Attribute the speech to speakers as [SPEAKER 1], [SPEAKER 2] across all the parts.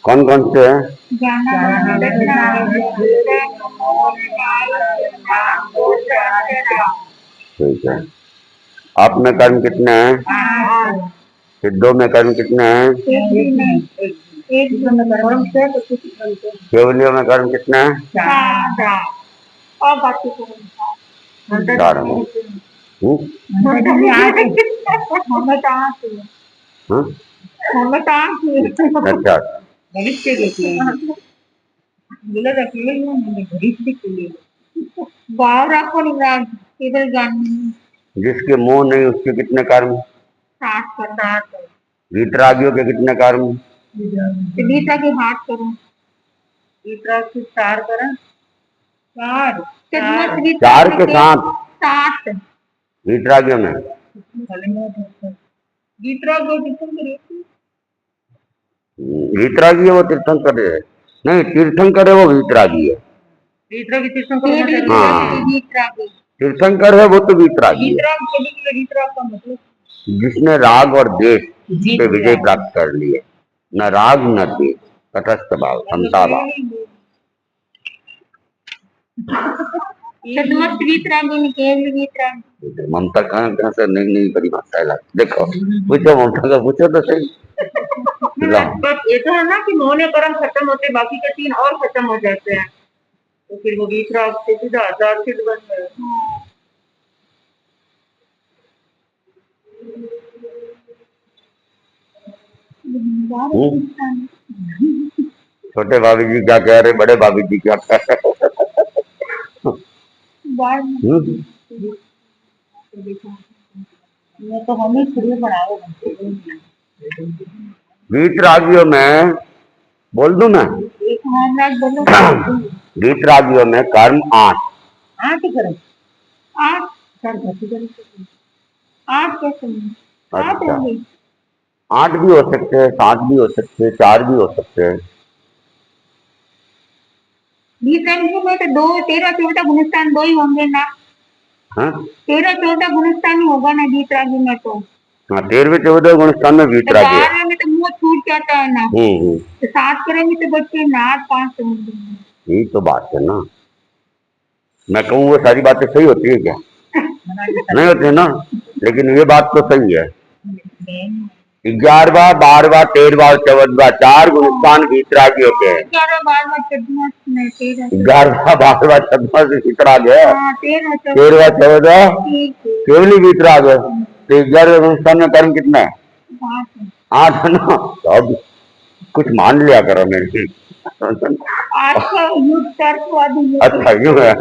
[SPEAKER 1] कौन कौन से हैं? ठीक है। आप में कर्म कितने हैं? सिद्धों में कर्म कितने हैं? केवलियों में कर्म कितने हैं? 4 हैं। अच्छा, जिसके मुंह नहीं उसके कितने कर्म? 60। वीतरागियों के कितने कर्म? वीतरागी हाथ करो, वीतरागी 4 करें, 4 के 7 वीतरागियों में। वीतरागी है वो तीर्थंकर है, नहीं तीर्थंकर है वो वीतरागी है। हाँ, तीर्थंकर है वो तो वीतरागी है। जिसने राग और देश पे विजय प्राप्त कर लिए, न राग न देश, तटस्थ भाव, समता भाव। ममता कहाँ से नहीं परिभाषा है। देखो पूछो ममता का, पूछो तो सही। ये तो है ना कि मोह ने कर्म खत्म होते बाकी के 3 और खत्म हो जाते हैं, तो फिर वो वीतराग से सीधा आचार सिद्ध बन गए। छोटे भाभी जी क्या कह रहे, बड़े भाभी जी क्या कह रहे? तो हमें वीतरागियों में बोल दूं मैं, वीतरागियों में कर्म 8 कर्म 8 अच्छा, 8 भी हो सकते हैं, 7 भी हो सकते हैं, 4 भी हो सकते हैं। में तो 2 13 14 गुणस्थान 2 ही होंगे ना? हाँ 13 14 गुणस्थान ही होगा ना वीतरागी में तो। हाँ 13वें 14 गुणस्थान में वीतरागी है। 12 में तो मुंह छूट जाता है ना। तो 7 करेंगे तो बच्चे ना 8 5 होंगे। यही तो बात है ना, मैं कहूँ वो सारी बातें सही होती है क्या? नहीं होती है ना, लेकिन ये बात तो सही है। 11वां 12वां 13वां 14वां 4 गुणस्थान वीतरागियों के हैं। 11वां 12वां 14वां से वीतराग है, 13वां 14वां केवली वीतराग है। तो 11वें गुणस्थान में कर्म कितना है? 8 है ना। तो अब कुछ मान लिया करो मेरी। अच्छा यूं है,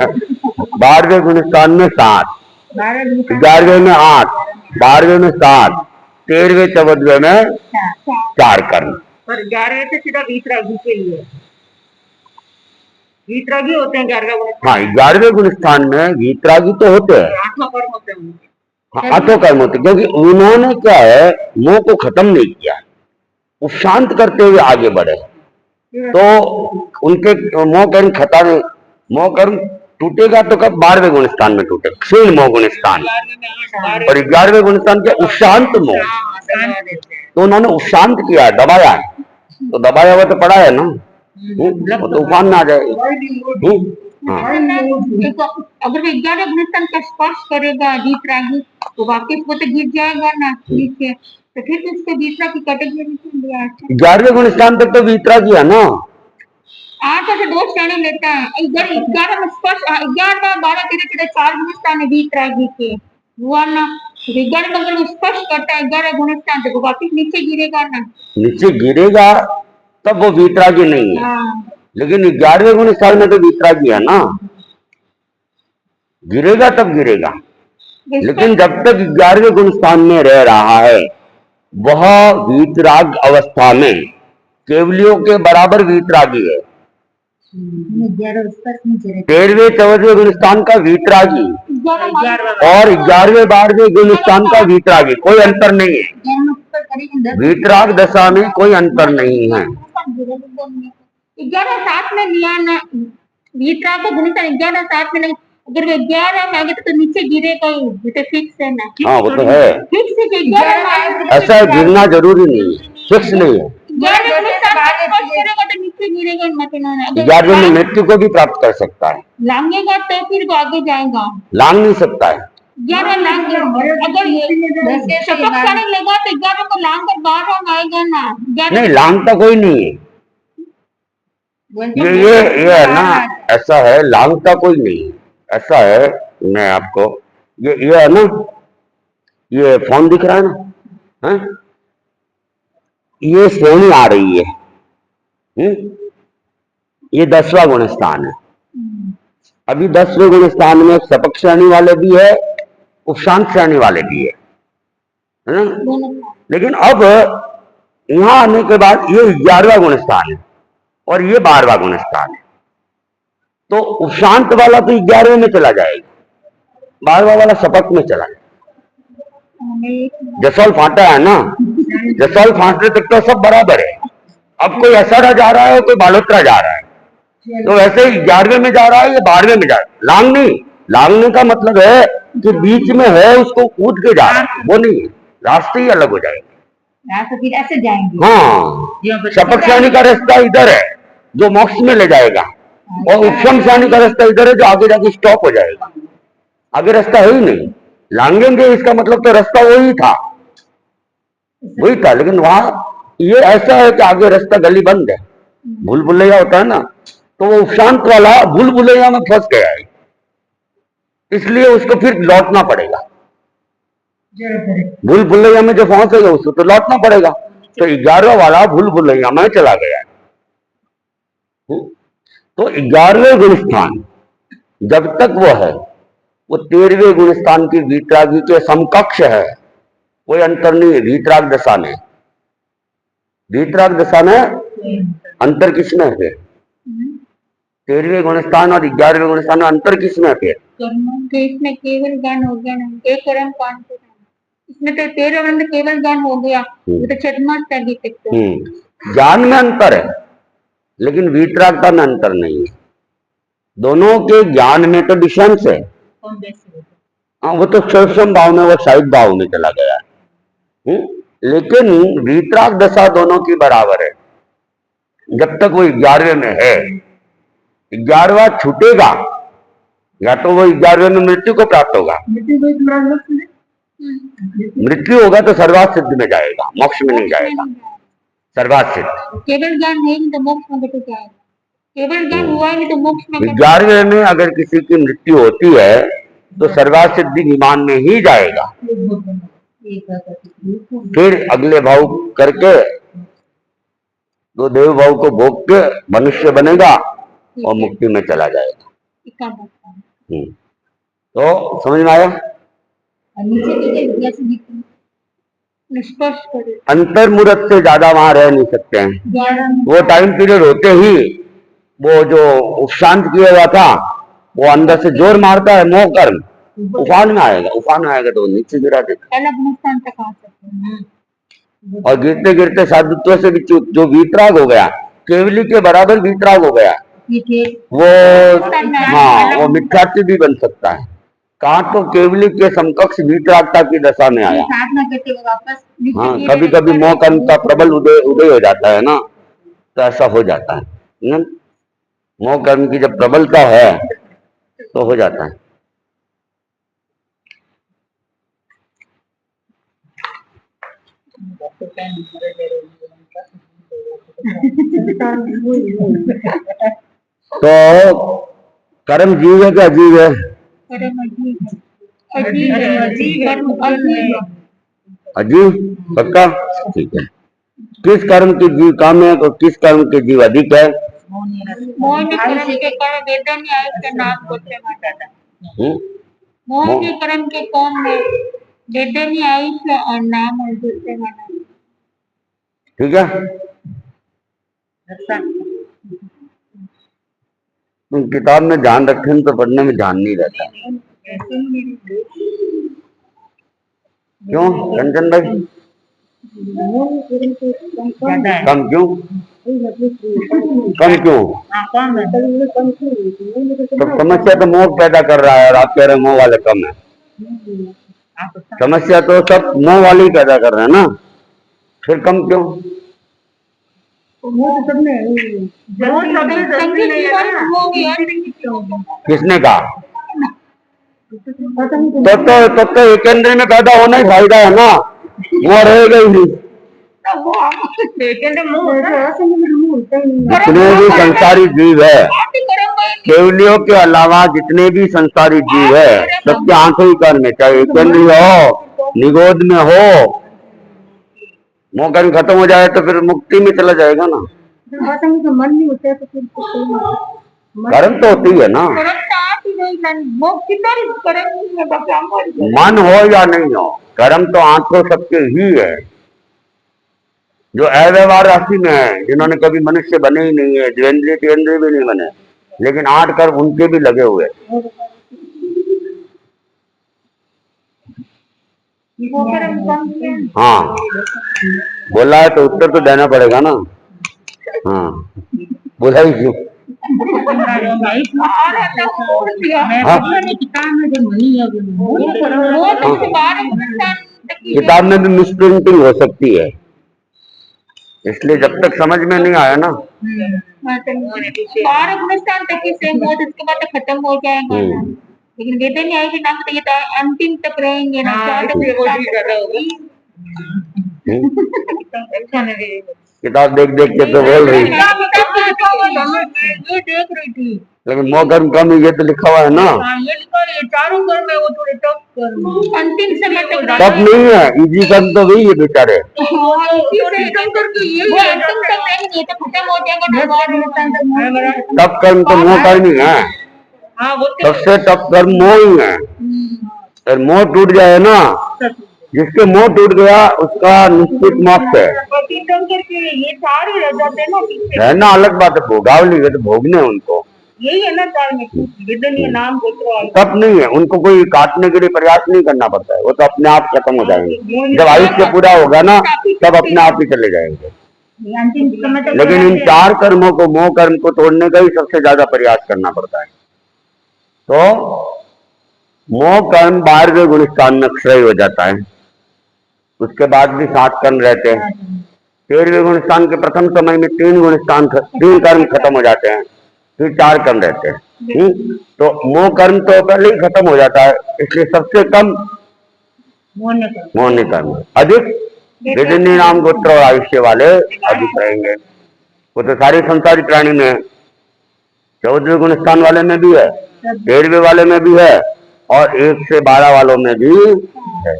[SPEAKER 1] 12वें गुणस्थान में 7, 11वें में 8, 12वें में 7, 13वें 14वें में 4 कर्म। पर 11वें से सीधा वीतरागी के लिए वीतरागी होते हैं 11वें गुणस्थान। हाँ 11वें गुणस्थान में वीतरागी तो होते हैं, 8 कर्म होते हैं। हाँ 8 कर्म होते, क्योंकि उन्होंने क्या है, मोह को खत्म नहीं किया, वो शांत करते हुए आगे बढ़े। तो उनके मोह कर्म खत्म, मोह कर्म टूटेगा तो कब? 12वें गुणस्थान में टूटेगा, क्षीण मोह गुणस्थान। और 11वें गुणस्थान के उपशांत मोह, तो उन्होंने उपशांत किया, दबाया, तो दबाया हुआ तो पड़ा है ना, वो तूफान में आ जाएगा। अगर वो 11वें गुणस्थान का स्पर्श करेगा वीतरागी तो वापस वो तो गिर जाएगा ना नीचे, तो फिर उसको वीतरा की कैटेगरी में क्यों दिया? 11वें गुणस्थान तक तो वीतरागी है ना। 8 से 2 श्रेणी लेता है, 11 में स्पर्श, 11 12 13 13 4 गुणस्थान है वीतरागी के, हुआ ना। 11 में अगर स्पर्श करता है 11 गुणस्थान तो वापस नीचे गिरेगा ना, नीचे गिरेगा तब वो वीतरागी नहीं है। हाँ। लेकिन 11वें गुणस्थान में तो वीतरागी है ना, गिरेगा तब गिरेगा। लेकिन जब तक 11वें गुणस्थान में रह रहा है वह वीतराग अवस्था में केवलियों के बराबर वीतरागी है। 13वें 14वें गुणस्थान का वीतरागी और 11वें 12वें गुणस्थान का वीतरागी, कोई अंतर नहीं है। वीतराग दशा में कोई अंतर नहीं है। 11 7 में लिया ना वीतराग का गुणस्थान, 11 7 में नहीं। अगर वो 11 में आ गया तो नीचे गिरेगा ही, तो फिक्स है ना। हाँ वो तो है, फिक्स है। ऐसा गिरना जरूरी नहीं है, फिक्स नहीं है। ग्यारहवें में मृत्यु को भी प्राप्त कर सकता है,
[SPEAKER 2] लांगेगा तो फिर आगे जाएगा,
[SPEAKER 1] लांग नहीं सकता है।
[SPEAKER 2] 11 लांग अगर सपक्षाणी लगा तो 11 को लांग कर 12 में आएगा ना।
[SPEAKER 1] नहीं, लांगता कोई नहीं है, ये है ना, ऐसा है, लांगता कोई नहीं है, ऐसा है। मैं आपको ये है ना, ये फोन दिख रहा है ना, है? ये श्रेणी आ रही है, ये 10वां गुण स्थान है। अभी 10वें गुण स्थान में सपक्ष श्रेणी वाले भी है, उपशांत श्रेणी वाले भी है ना? लेकिन अब यहां आने के बाद ये 11वां गुण स्थान है और ये 12वां गुण स्थान है, तो उपशांत वाला तो 11वें में चला जाएगा, 12वां वाला सपक में चला जाएगा। जसौल फाटा है ना, जसौल फाटने तक तो सब बराबर है। अब कोई असरा जा रहा है, कोई बालोत्रा जा रहा है, तो वैसे ही 11वें में जा रहा है या 12वें में जा रहा है। लांग नहीं, लांगने का मतलब है कि बीच में है उसको कूद के जा रहा है, वो नहीं है, रास्ते ही अलग हो जाएंगे,
[SPEAKER 2] तो फिर ऐसे जाएंगे।
[SPEAKER 1] हाँ, सपक श्रेणी का रास्ता इधर है जो मोक्ष में ले जाएगा, और उपशम श्रेणी का रास्ता इधर है जो आगे जाके स्टॉप हो जाएगा, आगे रास्ता है ही नहीं। लांगेंगे इसका मतलब तो रास्ता वही था, लेकिन वहां ये ऐसा है कि आगे रास्ता गली बंद है, भूल भुलैया होता है ना, तो वो उपशांत वाला भूल भुलैया में फंस गया है, इसलिए उसको फिर लौटना पड़ेगा। भूल भुलैया में जो फंसेगा उसको तो लौटना पड़ेगा, तो 11वां वाला भूल भुलैया में चला गया है। तो 11वें गुण स्थान जब तक वो है, वो 13वें गुण स्थान की वीतरागी के समकक्ष है, कोई अंतर नहीं है। वीतराग दशा में, वीतराग दशा में अंतर किसमें है फिर? 13वें गुण स्थान और 11वें गुण स्थान में अंतर किसमें है फिर?
[SPEAKER 2] इसमें केवल ज्ञान हो गया ना, एक कर्म कांड, इसमें तो 13 केवल ज्ञान हो गया, वो तो
[SPEAKER 1] ज्ञान में अंतर है, लेकिन वीतरागता में अंतर नहीं है। दोनों के ज्ञान में तो डिफरेंस है, हाँ, वो तो क्षरसम भाव में, वो शाहिद भाव में चला गया है, लेकिन वीतराग दशा दोनों की बराबर है। जब तक वो 11वें में है, 11वां छूटेगा या तो वो 11वें में मृत्यु को प्राप्त होगा, मृत्यु होगा तो सर्वार्थ सिद्ध में जाएगा, मोक्ष में नहीं जाएगा, सर्वार्थ सिद्ध।
[SPEAKER 2] केवल ज्ञान है तो मोक्ष में कैसे जाएगा? केवल ज्ञान हुआ ही तो मोक्ष में।
[SPEAKER 1] 11वें में अगर किसी की मृत्यु होती है तो सर्वार्थ सिद्धि विमान में ही जाएगा, फिर अगले भाव करके तो देव भाव को भोग के मनुष्य बनेगा और मुक्ति में चला जाएगा। तो समझ में आया? अंतर मुहूर्त से ज्यादा वहां रह नहीं सकते हैं। वो टाइम पीरियड होते ही वो जो उपशांत किया हुआ था वो अंदर से जोर मारता है, मोह कर्म उफान में आएगा, उफान में आएगा तो नीचे गिरा देगा, और गिरते गिरते साधुत्व से भी जो वीतराग हो गया, केवली के बराबर वीतराग हो गया, वो हाँ, वो मिथ्यात्व भी बन सकता है। कहा तो केवली के समकक्ष वीतरागता की दशा में आया। हाँ, कभी कभी मोह कर्म का प्रबल उदय हो जाता है ना, तो ऐसा हो जाता है। मोह कर्म की जब प्रबलता है तो हो जाता है। तो कर्म जीव है क्या अजीब है? अजीब पक्का, ठीक है। किस कर्म की जीव कम है और किस कर्म की जीव अधिक है?
[SPEAKER 2] मोह के कर्म के कौन है? वेदनी आयुष्य और नाम और दूसरे माना।
[SPEAKER 1] ठीक है, किताब में ध्यान रखें तो पढ़ने में ध्यान नहीं रहता। क्यों कंचन भाई? कम क्यों? कम क्यों? तो समस्या तो मोह पैदा कर रहा है और आप कह रहे हैं मोह वाले कम है। समस्या तो सब मोह वाले ही पैदा कर रहे हैं ना, फिर कम क्यों?
[SPEAKER 2] वो तो सबने वो संगीत जीवन वो भी है।
[SPEAKER 1] किसने कहा? तो एक इंद्रिय में पैदा होना ही फायदा है ना, वो रहेगा ही नहीं। जितने भी संसारी जीव है, केवलियों के अलावा जितने भी संसारी जीव है, सबके आंखों ही कर्म है, चाहे एक इंद्रिय हो, निगोद में हो, वो कर्म खत्म हो जाए तो फिर मुक्ति में चला जाएगा ना।
[SPEAKER 2] मन नहीं होता है तो फिर
[SPEAKER 1] कर्म तो होती है ना, मन हो या नहीं हो, कर्म तो आंखों सबके ही है। जो अव्यवहार राशि में है, जिन्होंने कभी मनुष्य बने ही नहीं है, द्वेंद्रिय तेंद्रिय भी नहीं बने, लेकिन 8 कर्म उनके भी लगे हुए। हाँ, बोला है तो उत्तर तो देना पड़ेगा ना। हाँ, बोला ही क्यों? किताब में भी मिसप्रिंटिंग हो सकती है, इसलिए जब तक समझ में नहीं आया ना,
[SPEAKER 2] उसके बाद तो खत्म हो जाएगा ना। लेकिन वेदन न्याय के नाम तो अंतिम तक रहेंगे ना।
[SPEAKER 1] किताब देख देख के तो बोल रही,
[SPEAKER 2] ये देख रही थी,
[SPEAKER 1] लेकिन मो कर्म कम ये तो लिखा हुआ है ना।
[SPEAKER 2] ये लिखा है, ये चारों कर्म है, वो थोड़े टफ कर्म, अंतिम समय तक
[SPEAKER 1] तब नहीं है, इजी कर्म तो वही है बेचारे। टफ कर्म तो मोह कर्म ही है, सबसे टफ कर्म मोह ही है। अगर मोह टूट जाए ना, जिसके मोह टूट गया उसका निश्चित मोक्ष है।
[SPEAKER 2] ये सारे रह जाते हैं ना,
[SPEAKER 1] रहना अलग बात है, भोगावली है तो भोगने उनको,
[SPEAKER 2] यही है ना नाम
[SPEAKER 1] तब नहीं है, उनको कोई काटने के लिए प्रयास नहीं करना पड़ता है, वो तो अपने आप खत्म हो जाएंगे। जब आयुष्य पूरा होगा ना, तब अपने आप ही चले जाएंगे। लेकिन इन 4 कर्मों को, मोह कर्म को तोड़ने का ही सबसे ज्यादा प्रयास करना पड़ता है। तो मोह कर्म 12वें गुण स्थान में क्षय हो जाता है, उसके बाद भी 7 कर्म रहते हैं। 13वें गुण स्थान के प्रथम समय में 3 कर्म खत्म हो जाते हैं, फिर 4 कर्म रहते हैं। तो मोह कर्म तो पहले ही खत्म हो जाता है, इसलिए सबसे कम मोहन कर्म, अधिक विभिन्न नाम गोत्र और आयुष्य वाले अधिक रहेंगे। वो तो सारी संसारी प्राणी में है, 14वें गुण स्थान वाले में भी है, 13वें वाले में भी है, और 1 से 12 वालों में भी है।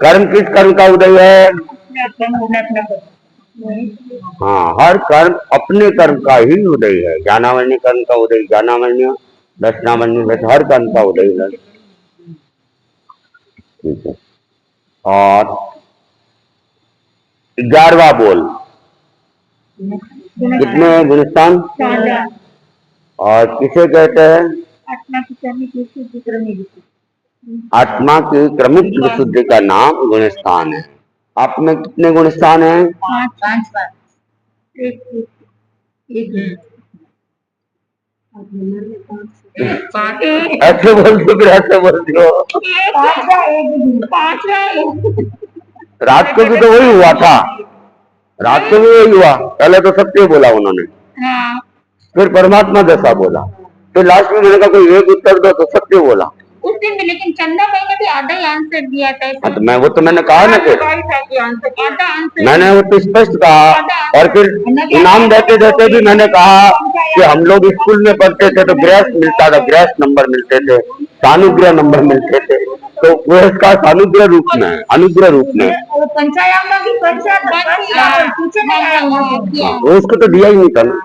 [SPEAKER 1] कर्म किस कर्म का उदय है? हाँ, हर कर्म अपने कर्म का ही उदय है। ज्ञानावन्य कर्म का उदय ज्ञानावन्य, दर्शनावन्य, हर कर्म का उदय है। ठीक है, और 11वां बोल कितने गुणस्थान? और किसे कहते हैं? आत्मा की क्रमिक विशुद्धि का नाम गुणस्थान है। आप में कितने गुणस्थान हैं?
[SPEAKER 2] 5
[SPEAKER 1] ऐसे बोलते फिर ऐसे बोलते हो। रात को भी तो वही हुआ था, रात को भी वही हुआ। पहले तो सत्य बोला उन्होंने, फिर परमात्मा जैसा बोला, फिर लास्ट में मैंने कहा कोई एक उत्तर दो, तो सत्य बोला
[SPEAKER 2] उस दिन भी। लेकिन चंदा भाई ने भी आधा ही आंसर दिया था।
[SPEAKER 1] तो वो तो मैंने कहा ना, फिर मैंने वो तो स्पष्ट कहा। और फिर इनाम देते देते भी मैंने कहा कि हम लोग स्कूल में पढ़ते थे तो ग्रेस मिलता था, ग्रेस नंबर मिलते थे, सानुग्रह नंबर मिलते थे। तो वो इसका सानुग्रह रूप में, अनुग्रह रूप में, उसको तो दिया ही नहीं था ना।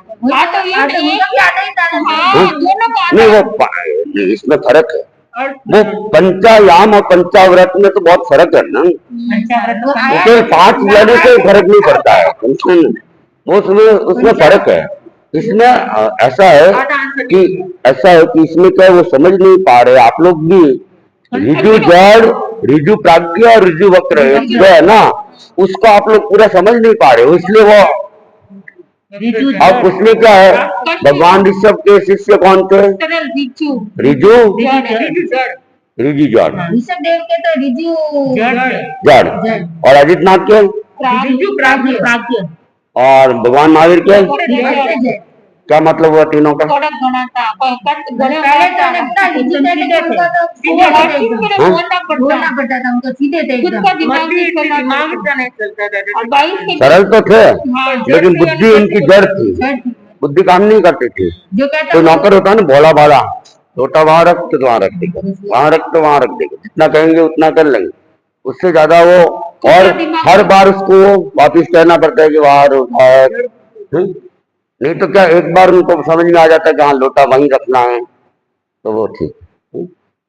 [SPEAKER 1] नहीं, वो इसमें फर्क है, वो पंचायाम और पंचाव्रत में तो बहुत फर्क है ना। उसमें 5 लेने से फर्क नहीं पड़ता है, उसमें फर्क है। इसमें ऐसा है कि इसमें क्या वो समझ नहीं पा रहे आप लोग भी। ऋजु जड़, ऋजु प्राज्ञ और ऋजु वक्र जो है ना, उसको आप लोग पूरा समझ नहीं पा रहे हो, इसलिए वो। अब उसमें क्या है, भगवान ऋषभ के शिष्य कौन थे? ऋजु ऋजु जड़,
[SPEAKER 2] ऋषभ देव के तो ऋजु
[SPEAKER 1] जड़,
[SPEAKER 2] जड़,
[SPEAKER 1] और अजितनाथ के
[SPEAKER 2] ऋजु प्राज्ञ,
[SPEAKER 1] और भगवान महावीर के
[SPEAKER 2] जड़।
[SPEAKER 1] क्या मतलब हुआ तीनों का?
[SPEAKER 2] थोड़ा घना था, पहले तो उन्हें पूरा ऋजु थे, तो उनको तो सीधे थे एकदम। बोलना पड़ता था उनको, सीधे थे
[SPEAKER 3] खुद
[SPEAKER 2] एकदम।
[SPEAKER 3] का दिमाग नहीं चलता था।
[SPEAKER 2] और 22 के
[SPEAKER 1] सरल तो थे,
[SPEAKER 2] हाँ,
[SPEAKER 1] लेकिन बुद्धि उनकी जड़ थी,
[SPEAKER 2] जड़ थी।
[SPEAKER 1] बुद्धि काम नहीं करती थी।
[SPEAKER 2] जो कहता
[SPEAKER 1] कोई
[SPEAKER 2] वो-
[SPEAKER 1] नौकर होता है ना भोला भाला, लोटा वहां रख तो वहां रख देगा, वहां रख तो वहां रख देगा, जितना कहेंगे उतना कर लेंगे, उससे ज्यादा वो, और हर बार उसको वापिस कहना पड़ता है कि बाहर उठाए। नहीं तो क्या एक बार उनको समझ में आ जाता है कि हाँ लोटा वहीं रखना है, तो वो ठीक।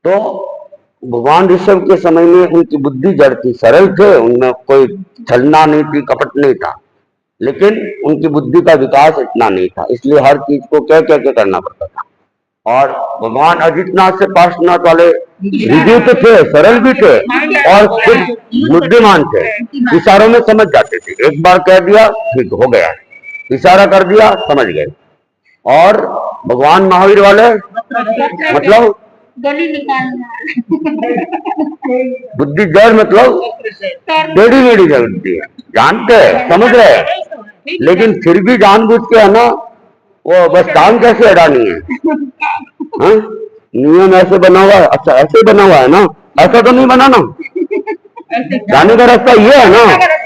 [SPEAKER 1] तो भगवान ऋषभ के समय में उनकी बुद्धि जड़ थी, सरल थे, उनमें कोई छलना नहीं थी, कपट नहीं था, लेकिन उनकी बुद्धि का विकास इतना नहीं था, इसलिए हर चीज को कह कह के करना पड़ता था। और भगवान अजितनाथ से पार्श्वनाथ वाले ऋजु तो थे, सरल भी थे, और खुद बुद्धिमान थे, इशारों में समझ जाते थे, एक बार कह दिया ठीक हो गया, इशारा कर दिया समझ गए। और भगवान महावीर वाले मतलब
[SPEAKER 2] गली निकालना
[SPEAKER 1] बुद्धि जड़, मतलब टेढ़ी मेढ़ी बुद्धि है, जानते हैं समझ रहे हैं, लेकिन फिर भी जानबूझ के है ना, वो बस काम कैसे अडानी है, हाँ? नियम ऐसे बना हुआ है, अच्छा ऐसे बना हुआ है ना, ऐसा तो नहीं बना ना, जाने का रास्ता ये है ना,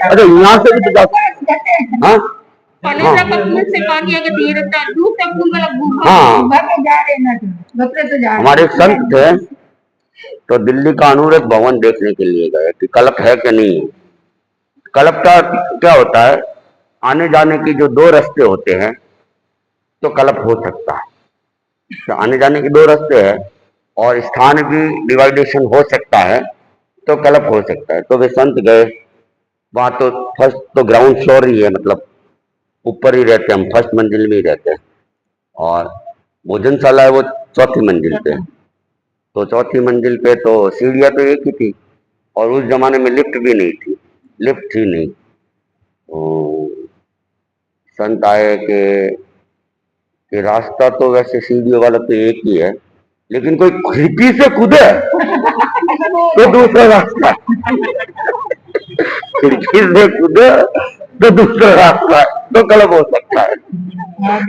[SPEAKER 1] अरे यहाँ से भी तो हाँ
[SPEAKER 2] से पानी अगर दिए रहता है, दूर तक घूम वाला
[SPEAKER 1] हाँ।
[SPEAKER 2] जा रहे ना, बकरे से जा रहे।
[SPEAKER 1] हमारे एक संत थे, तो दिल्ली का अनुरक्त भवन देखने के लिए गए कि कलप है कि नहीं है। कलप का क्या होता है, आने जाने की जो दो रास्ते होते हैं तो कलप हो सकता है, तो आने जाने के दो रास्ते हैं और स्थान भी डिवाइडेशन हो सकता है, तो कलप हो सकता है। तो वे संत गए वहां, तो फर्स्ट तो ग्राउंड फ्लोर ही है, मतलब ऊपर ही रहते हैं हम, फर्स्ट मंजिल में ही रहते हैं, और भोजनशाला है वो चौथी मंजिल पे। तो चौथी मंजिल पे तो सीढ़ियां तो एक ही थी, और उस जमाने में लिफ्ट भी नहीं थी, लिफ्ट थी नहीं। तो संत आए कि रास्ता तो वैसे सीढ़ियों वाला तो एक ही है, लेकिन कोई खिड़की से कूदे तो दूसरा रास्ता, खिड़की से कूदे तो दूसरा रास्ता है, तो कलप हो सकता है।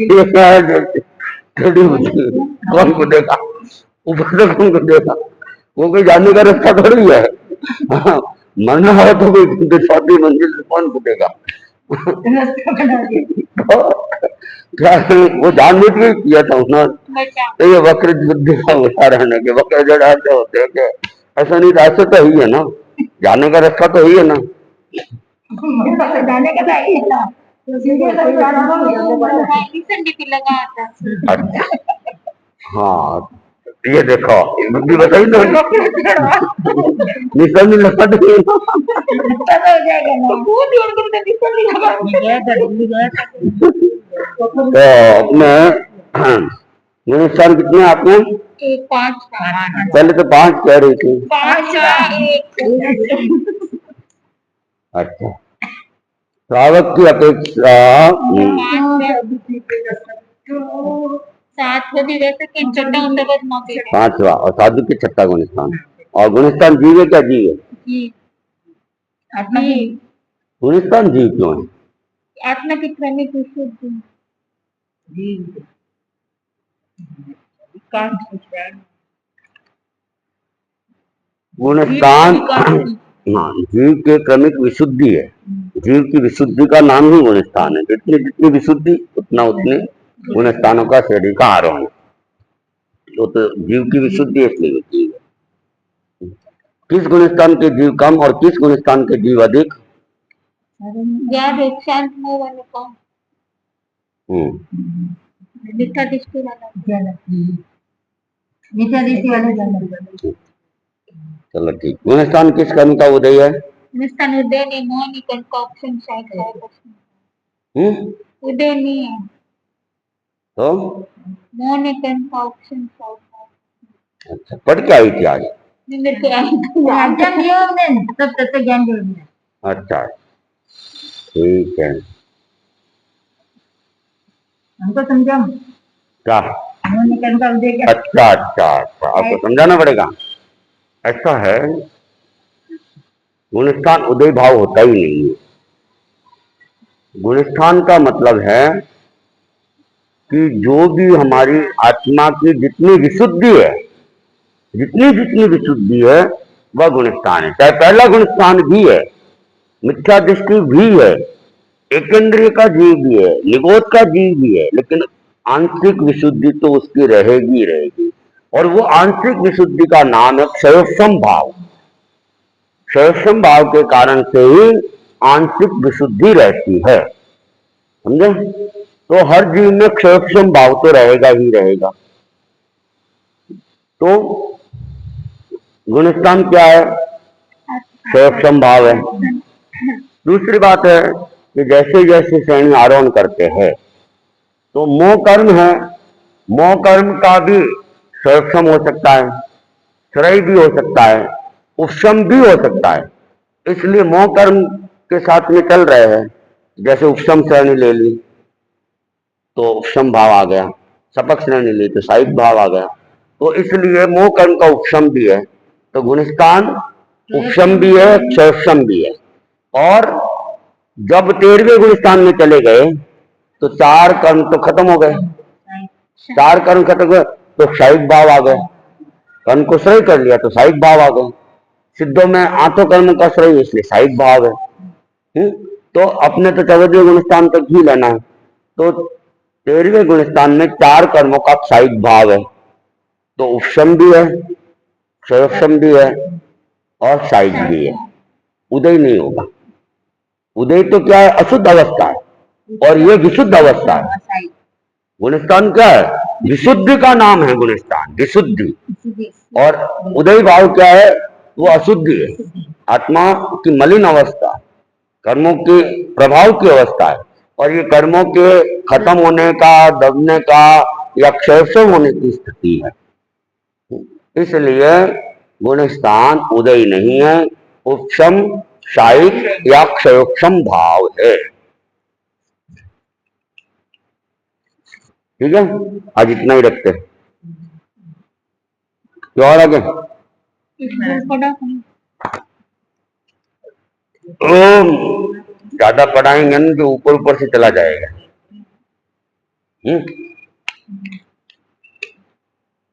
[SPEAKER 1] ये क्या है, कौन कूदेगा ऊपर से, कौन कूदेगा, वो कोई जाने का रास्ता थोड़ी है, हाँ, मरना है तो कोई चौथी मंजिल से कौन कूदेगा। तो क्या वो जानबूझ के किया था उन्होंने, तो ये वक्र बुद्धि का उदाहरण है कि वक्र जड़ ऐसे होते हैं कि ऐसा नहीं, ऐसे तो ही है ना, जाने का रास्ता तो ही है ना,
[SPEAKER 2] जाने का था ही था, लगा था।
[SPEAKER 1] अच्छा हाँ, ये देखो ये बुद्धि बताई तो निकल नहीं लगा तो अपने नुकसान कितने आपने?
[SPEAKER 2] 5
[SPEAKER 1] पहले तो 5 कह रही थी।
[SPEAKER 2] 5
[SPEAKER 1] अच्छा, श्रावक की अपेक्षा
[SPEAKER 2] 7 बजे वैसे कि छठा होता बस मौके पे।
[SPEAKER 1] 5वां, और साधु की 6ठा गुणस्थान, और गुणस्थान जीव है क्या? जीव है,
[SPEAKER 2] जी आत्मा की
[SPEAKER 1] गुणस्थान जीव क्यों है?
[SPEAKER 2] आत्मा की क्रमिक विशुद्धि जी
[SPEAKER 1] गुणस्थान हाँ, जीव के क्रमिक विशुद्धि है, जीव की विशुद्धि का नाम ही गुणस्थान है, जितनी जितनी विशुद्धि उतना उतने गुणस्थानों का श्रेणी का आरोहण, तो जीव की विशुद्धि इसलिए होती है। किस गुणस्थान के जीव कम और किस गुणस्थान के जीव अधिक?
[SPEAKER 2] ज्ञान एक शांत में वाले कौन मिथ्या दृष्टि वाला ज्यादा, मिथ्या दृष्टि वाला ज्यादा।
[SPEAKER 1] चलो ठीक। गुणस्थान किस कर्म का उदय है?
[SPEAKER 2] गुणस्थान उदय नहीं, मोह नहीं करता, ऑप्शन शायद है प्रश्न। उदय नहीं है
[SPEAKER 1] तो
[SPEAKER 2] मोह नहीं करता, ऑप्शन शायद है।
[SPEAKER 1] अच्छा, पढ़ के आई थी आज?
[SPEAKER 2] मेरे को एग्जाम दिया हमने, तब तक ज्ञान जोड़ दिया।
[SPEAKER 1] अच्छा ठीक है,
[SPEAKER 2] हमको समझा
[SPEAKER 1] क्या?
[SPEAKER 2] मोह नहीं करता उदय क्या?
[SPEAKER 1] अच्छा अच्छा अच्छा, आपको समझाना पड़ेगा। ऐसा है, गुणस्थान उदय भाव होता ही नहीं है। गुणस्थान का मतलब है कि जो भी हमारी आत्मा की जितनी विशुद्धि है, जितनी जितनी विशुद्धि है, वह गुणस्थान है। चाहे पहला गुणस्थान भी है, मिथ्या दृष्टि भी है, एकेंद्रिय का जीव भी है, निगोद का जीव भी है, लेकिन आंतरिक विशुद्धि तो उसकी रहेगी रहेगी। और वो आंतरिक विशुद्धि का नाम है क्षयोक्षम भाव। क्षयोक्षम भाव के कारण से ही आंतरिक विशुद्धि रहती है, समझे? तो हर जीव में क्षयोक्षम भाव तो रहेगा ही रहेगा। तो गुणस्थान क्या है? क्षयोक्षम भाव है। दूसरी बात है कि जैसे जैसे श्रेणी आरोहण करते हैं तो मोह कर्म है, मोह कर्म का भी क्षयोक्षम हो सकता है, श्रेय भी हो सकता है, उपशम भी हो सकता है। इसलिए मोह कर्म के साथ में चल रहे हैं। जैसे उपशम श्रेणी ले ली तो उपशम भाव आ गया, सपक श्रेणी ली तो साहिक भाव आ गया। तो इसलिए मोह कर्म का उपशम भी है। तो गुणस्थान उपशम भी है, क्षयोक्षम भी है। और जब 13वें गुणस्थान में चले गए तो 4 कर्म तो खत्म हो गए। 4 कर्म खत्म हुए तो क्षयिक भाव आ गए। कर्म को श्रेय कर लिया तो साहिक भाव आ गए। सिद्धों में 8 कर्म का श्रेय, इसलिए साहिक भाव है। तो अपने तो 14वें गुणस्थान तक ही लेना है। तो 13वें गुणस्थान में 4 कर्मों का क्षयिक भाव है। तो उपशम भी है, क्षयोक्षम भी है और साहिक भी है। उदय नहीं होगा। उदय तो क्या है? अशुद्ध अवस्था है, और ये विशुद्ध अवस्था है। गुणस्थान क्या है? विशुद्धि का नाम है गुणस्थान, विशुद्धि। और उदय भाव क्या है? वो अशुद्धि है, आत्मा की मलिन अवस्था, कर्मों के प्रभाव की अवस्था है। और ये कर्मों के खत्म होने का, दबने का या क्षयोक्षम होने की स्थिति है। इसलिए गुणस्थान उदय नहीं है, उपशम, शायिक या क्षयोक्षम भाव है। ठीक है, आज इतना ही रखते हैं। क्या और आगे? ज्यादा पढ़ाएंगे ना तो ऊपर ऊपर से चला जाएगा।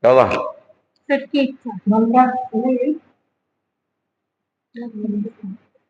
[SPEAKER 1] क्या?
[SPEAKER 2] सच्ची इच्छा